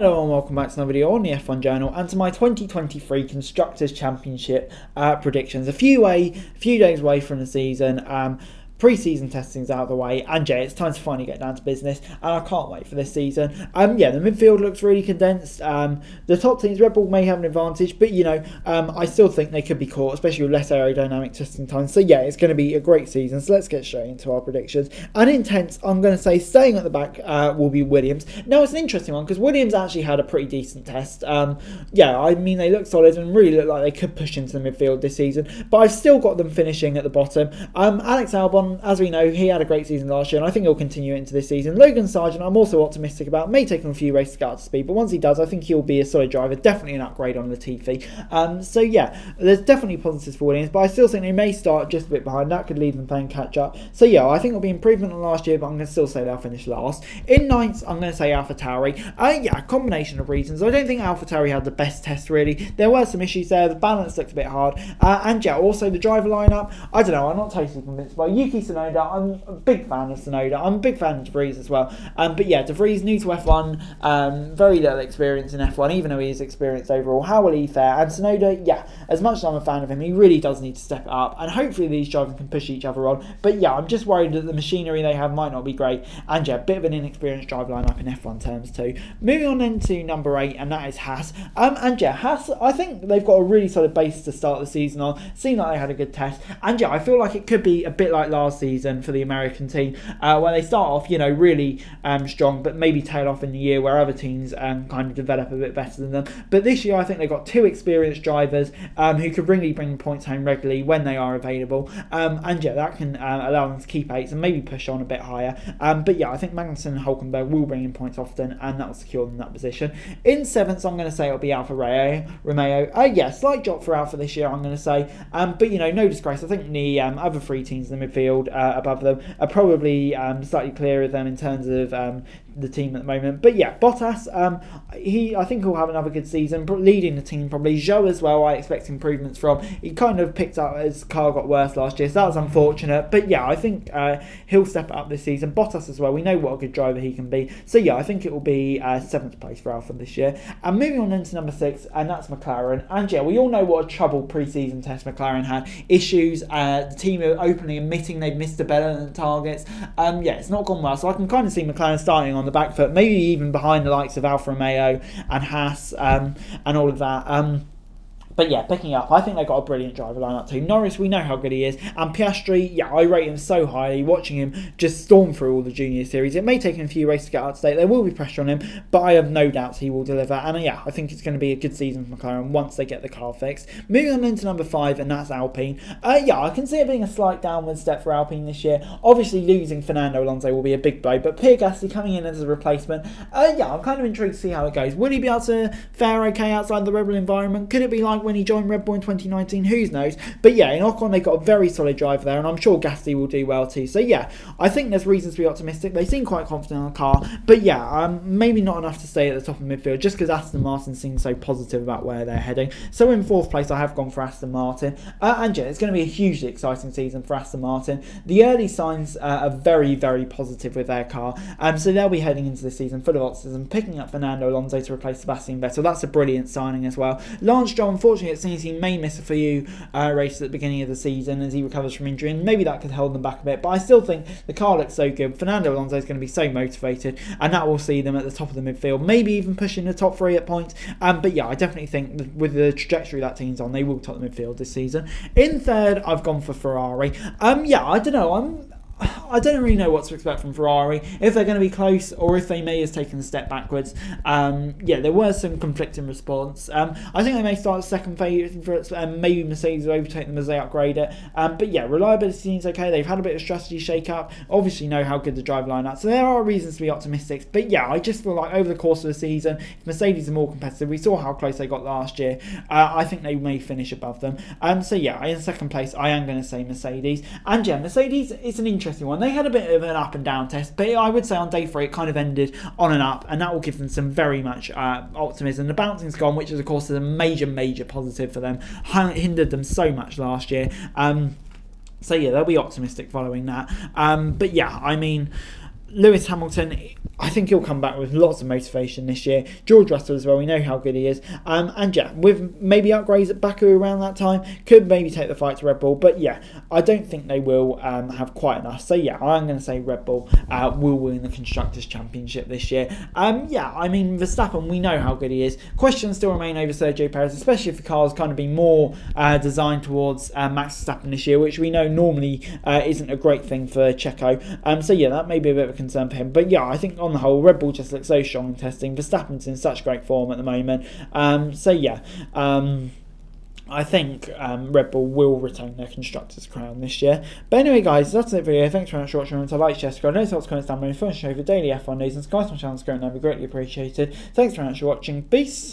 Hello and welcome back to another video on the F1 Journal and to my 2023 Constructors Championship predictions. A few days away from the season. Pre-season testing's out of the way, and yeah, it's time to finally get down to business, and I can't wait for this season. Yeah, the midfield looks really condensed. The top teams, Red Bull may have an advantage, but you know, I still think they could be caught, especially with less aerodynamic testing time. So yeah, it's going to be a great season. So let's get straight into our predictions. And in tenths, I'm going to say staying at the back will be Williams. Now it's an interesting one because Williams actually had a pretty decent test. Yeah, I mean they look solid and really look like they could push into the midfield this season, but I've still got them finishing at the bottom. Alex Albon, as we know, he had a great season last year, and I think he'll continue into this season. Logan Sargent, I'm also optimistic about. May take him a few races to get up to speed, but once he does, I think he'll be a solid driver. Definitely an upgrade on Latifi. So yeah, there's definitely positives for Williams, but I still think they may start just a bit behind. That could leave them playing catch up. So yeah, I think it'll be improvement on last year, but I'm going to still say they'll finish last. In ninth, I'm going to say AlphaTauri. Yeah, a combination of reasons. I don't think AlphaTauri had the best test really. There were some issues there. The balance looked a bit hard. And yeah, also the driver lineup. I don't know. I'm not totally convinced by Yuki Tsunoda. I'm a big fan of Tsunoda. I'm a big fan of De Vries as well. But yeah, De Vries new to F1. Very little experience in F1, even though he is experienced overall. How will he fare? And Tsunoda, yeah, as much as I'm a fan of him, he really does need to step it up. And hopefully these drivers can push each other on. But yeah, I'm just worried that the machinery they have might not be great. And yeah, a bit of an inexperienced driver lineup in F1 terms too. Moving on then to number 8, and that is Haas. And yeah, Haas, I think they've got a really solid base to start the season on. Seemed like they had a good test. And yeah, I feel like it could be a bit like last season for the American team, where they start off, you know, really strong, but maybe tail off in the year where other teams kind of develop a bit better than them. But this year, I think they've got 2 experienced drivers who could really bring points home regularly when they are available. And yeah, that can allow them to keep 8s and maybe push on a bit higher. But yeah, I think Magnussen and Hulkenberg will bring in points often, and that will secure them that position. In 7th, I'm going to say it'll be Alfa Romeo. Yeah, slight drop for Alfa this year, I'm going to say. But you know, no disgrace. I think the other 3 teams in the midfield above them are probably slightly clearer of them in terms of the team at the moment. But yeah, Bottas, I think he'll have another good season, leading the team probably. Zhou as well, I expect improvements from. He kind of picked up as car got worse last year, so that was unfortunate. But yeah, I think he'll step up this season. Bottas as well, we know what a good driver he can be. So yeah, I think it will be 7th place for Alfa this year. And moving on into number 6, and that's McLaren. And yeah, we all know what a troubled pre-season test McLaren had. Issues, the team are openly admitting they've missed development targets. Yeah, it's not gone well, so I can kind of see McLaren starting on the back foot, maybe even behind the likes of Alfa Romeo and Haas and all of that. But yeah, picking up, I think they've got a brilliant driver lineup too. Norris, we know how good he is. And Piastri, yeah, I rate him so highly. Watching him just storm through all the junior series. It may take him a few races to get up to date. There will be pressure on him, but I have no doubts he will deliver. And yeah, I think it's going to be a good season for McLaren once they get the car fixed. Moving on into number 5, and that's Alpine. Yeah, I can see it being a slight downward step for Alpine this year. Obviously, losing Fernando Alonso will be a big blow, but Pierre Gasly coming in as a replacement. Yeah, I'm kind of intrigued to see how it goes. Will he be able to fare okay outside the Red Bull environment? Could it be like when he joined Red Bull in 2019? Who knows? But yeah, in Ocon they've got a very solid driver there, and I'm sure Gasly will do well too. So yeah, I think there's reasons to be optimistic. They seem quite confident on the car, but yeah, maybe not enough to stay at the top of midfield just because Aston Martin seems so positive about where they're heading. So in 4th place, I have gone for Aston Martin. And yeah, it's going to be a hugely exciting season for Aston Martin. The early signs are very, very positive with their car. So they'll be heading into the season full of optimism, picking up Fernando Alonso to replace Sebastian Vettel. That's a brilliant signing as well. Lance Stroll, unfortunately, it seems he may miss a few races at the beginning of the season as he recovers from injury, and maybe that could hold them back a bit. But I still think the car looks so good. Fernando Alonso is going to be so motivated, and that will see them at the top of the midfield, maybe even pushing the top 3 at points. But yeah, I definitely think with the trajectory that team's on, they will top the midfield this season. In 3rd, I've gone for Ferrari. Yeah, I don't know. I don't really know what to expect from Ferrari, if they're going to be close or if they may have taken a step backwards. Yeah, there were some conflicting response. I think they may start second favourites, and maybe Mercedes will overtake them as they upgrade it. But yeah, reliability seems okay. They've had a bit of strategy shake-up. Obviously know how good the drive line is. So there are reasons to be optimistic. But yeah, I just feel like over the course of the season, if Mercedes are more competitive, we saw how close they got last year. I think they may finish above them. So yeah, in 2nd place, I am going to say Mercedes. And yeah, Mercedes is an interesting one. They had a bit of an up and down test, but I would say on day 3 it kind of ended on and up, and that will give them some very much optimism. The bouncing's gone, which is of course a major positive for them. Hindered them so much last year. So yeah, they'll be optimistic following that. But yeah, I mean, Lewis Hamilton, I think he'll come back with lots of motivation this year. George Russell as well, we know how good he is. And yeah, with maybe upgrades at Baku around that time, could maybe take the fight to Red Bull. But yeah, I don't think they will have quite enough. So yeah, I'm going to say Red Bull will win the Constructors' Championship this year. Yeah, I mean, Verstappen, we know how good he is. Questions still remain over Sergio Perez, especially if the car's kind of been more designed towards Max Verstappen this year, which we know normally isn't a great thing for Checo. So yeah, that may be a bit of a concern for him. But yeah, I think on the whole, Red Bull just looks so strong in testing. Verstappen's in such great form at the moment. So yeah, I think Red Bull will retain their Constructors' crown this year. But anyway, guys, that's it for you. Thanks very much for watching. Remember to like, share, subscribe, no thoughts, comments down below. First show for daily F1 news and subscribe to my channel, it's great and I'd be greatly appreciated. Thanks very much for watching. Peace.